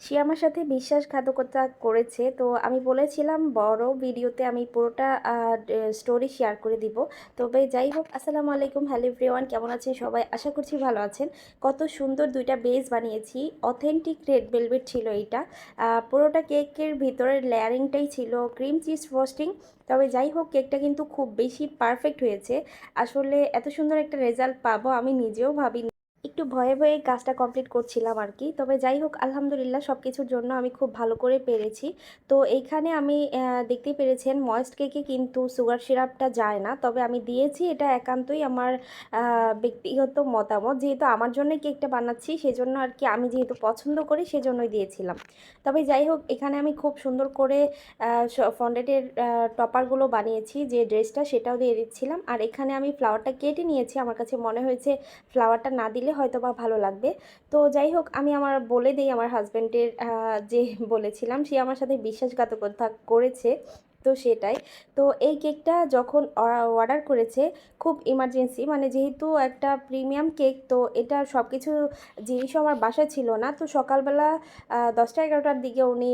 সে আমার সাথে বিশ্বাসঘাতকতা করেছে। তো আমি বলেছিলাম বড় ভিডিওতে আমি পুরোটা স্টোরি শেয়ার করে দিব। তবে যাই হোক, আসসালামু আলাইকুম, হ্যালো এভরিওয়ান, কেমন আছেন সবাই? আশা করছি ভালো আছেন। কত সুন্দর দুইটা বেস বানিয়েছি, অথেন্টিক রেড ভেলভেট ছিল এইটা। পুরোটা কেকের ভিতরের লেয়ারিংটাই ছিল ক্রিম চিজ ফ্রস্টিং। তবে যাই হোক, কেকটা কিন্তু খুব বেশি পারফেক্ট হয়েছে। আসলে এত সুন্দর একটা রেজাল্ট পাবো আমি নিজেও ভাবিনি। একটু ভয়ে ভয়ে কাজটা কমপ্লিট করছিলাম আর কি। তবে যাই হোক, আলহামদুলিল্লাহ সব কিছুর জন্য আমি খুব ভালো করে পেরেছি। তো এইখানে আমি দেখতেই পেরেছেন ময়েস্ট কেকে কিন্তু সুগার সিরাপটা যায় না, তবে আমি দিয়েছি। এটা একান্তই আমার ব্যক্তিগত মতামত, যেহেতু আমার জন্যই কেকটা বানাচ্ছি সেজন্য আর কি, আমি যেহেতু পছন্দ করি সেজন্যই দিয়েছিলাম। তবে যাই হোক, এখানে আমি খুব সুন্দর করে ফন্ডেটের টপারগুলো বানিয়েছি, যে ড্রেসটা সেটাও দিয়ে দিচ্ছিলাম। আর এখানে আমি ফ্লাওয়ারটা কেটে নিয়েছি, আমার কাছে মনে হয়েছে ফ্লাওয়ারটা না দিলে হয়তো বা ভালো লাগবে। তো যাই হোক, আমি আমার বলে দিই আমার হাজব্যান্ডের যে বলেছিলাম সে আমার সাথে বিশ্বাসঘাতকতা করেছে। তো সেটাই। তো এই কেকটা যখন অর্ডার করেছে, খুব ইমার্জেন্সি, মানে যেহেতু একটা প্রিমিয়াম কেক, তো এটা সব কিছু জিনিসও আমার বাসায় ছিল না। তো সকালবেলা 10টা 11টার দিকে উনি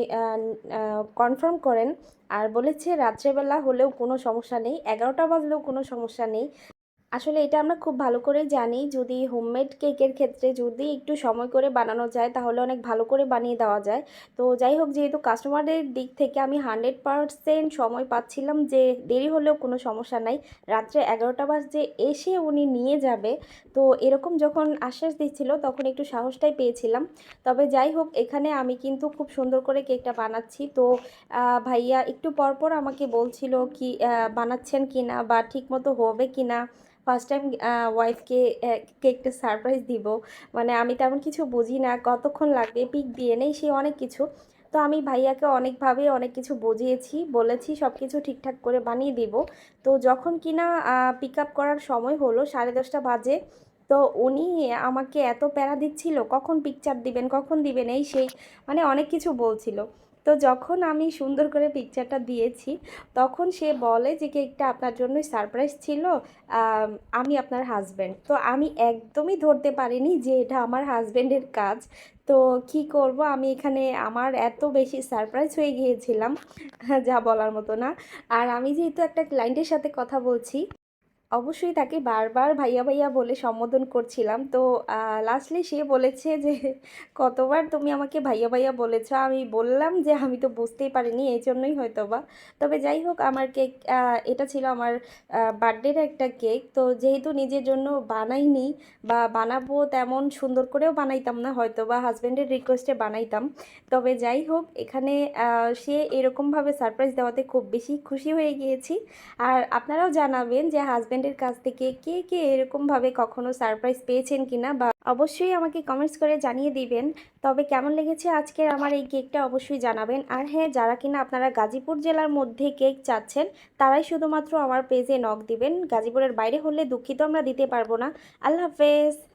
কনফার্ম করেন আর বলেছে রাত্রেবেলা হলেও কোনো সমস্যা নেই, 11টা বাজলেও কোনো সমস্যা নেই। আসলে এটা আমরা খুব ভালো করে জানি, যদি হোমমেড কেকের ক্ষেত্রে যদি একটু সময় করে বানানো যায় তাহলে অনেক ভালো করে বানিয়ে দেওয়া যায়। তো যাই হোক, যেহেতু কাস্টমারদের দিক থেকে আমি 100% সময় পাচ্ছিলাম যে দেরি হলেও কোনো সমস্যা নাই, রাত্রে 11টা বাজে এসে উনি নিয়ে যাবে, তো এরকম যখন আশ্বাস দিচ্ছিল তখন একটু সাহসটাই পেয়েছিলাম। তবে যাই হোক, এখানে আমি কিন্তু খুব সুন্দর করে কেকটা বানাচ্ছি। তো ভাইয়া একটু পরপর আমাকে বলছিল কি বানাচ্ছেন কিনা বা ঠিক মতো হবে কিনা। ফার্স্ট টাইম ওয়াইফকে কেকটা সারপ্রাইজ দিব, মানে আমি তেমন কিছু বুঝি না, কতক্ষণ লাগবে, পিক দিয়ে নেই সে অনেক কিছু। তো আমি ভাইয়াকে অনেকভাবে অনেক কিছু বুঝিয়েছি, বলেছি সব কিছু ঠিকঠাক করে বানিয়ে দিব। তো যখন কিনা পিক আপ করার সময় হলো 10:30 বাজে, তো উনি আমাকে এত প্যারা দিচ্ছিল, কখন পিকচার দিবেন কখন দিবেন এই সেই, মানে অনেক কিছু বলছিল। তো যখন আমি সুন্দর করে পিকচারটা দিয়েছি, তখন সে বলে যে কেকটা আপনার জন্যই সারপ্রাইজ ছিল, আম, আমি আপনার হাজব্যান্ড। তো আমি একদমই ধরতে পারিনি যে এটা আমার হাজব্যান্ডের কাজ। তো কি করব, আমি এখানে আমার এত বেশি সারপ্রাইজ হয়ে গিয়েছিলাম, যা বলার মতো না। আর আমি যেহেতু একটা ক্লায়েন্টের সাথে কথা বলছি, অবশ্যই তাকে বারবার ভাইয়া ভাইয়া বলে সম্বোধন করছিলাম। তো লাস্টলি সে বলেছে যে কতবার তুমি আমাকে ভাইয়া ভাইয়া বলেছ, আমি বললাম যে আমি তো বুঝতেই পারিনি, এই জন্যই হয়তো বা। তবে যাই হোক, আমার কেক এটা ছিল আমার বার্থডের একটা কেক। তো যেহেতু নিজের জন্য বানাইনি বা বানাবো, তেমন সুন্দর করেও বানাইতাম না, হয়তো বা হাজব্যান্ডের রিকোয়েস্টে বানাইতাম। তবে যাই হোক, এখানে সে এরকমভাবে সারপ্রাইজ দেওয়াতে খুব বেশি খুশি হয়ে গিয়েছি। আর আপনারাও জানাবেন যে হাজব্যান্ডের কাছ থেকে কে কে এরকমভাবে কখনো সারপ্রাইজ পেয়েছেন কিনা, বা অবশ্যই আমাকে কমেন্টস করে জানিয়ে দিবেন। তবে কেমন লেগেছে আজকের আমার এই কেকটা অবশ্যই জানাবেন। আর হ্যাঁ, যারা কিনা আপনারা গাজীপুর জেলার মধ্যে কেক চাচ্ছেন তারাই শুধুমাত্র আমার পেজে নক দিবেন, গাজীপুরের বাইরে হলে দুঃখিত, আমরা দিতে পারবো না। আল্লাহ হাফেজ।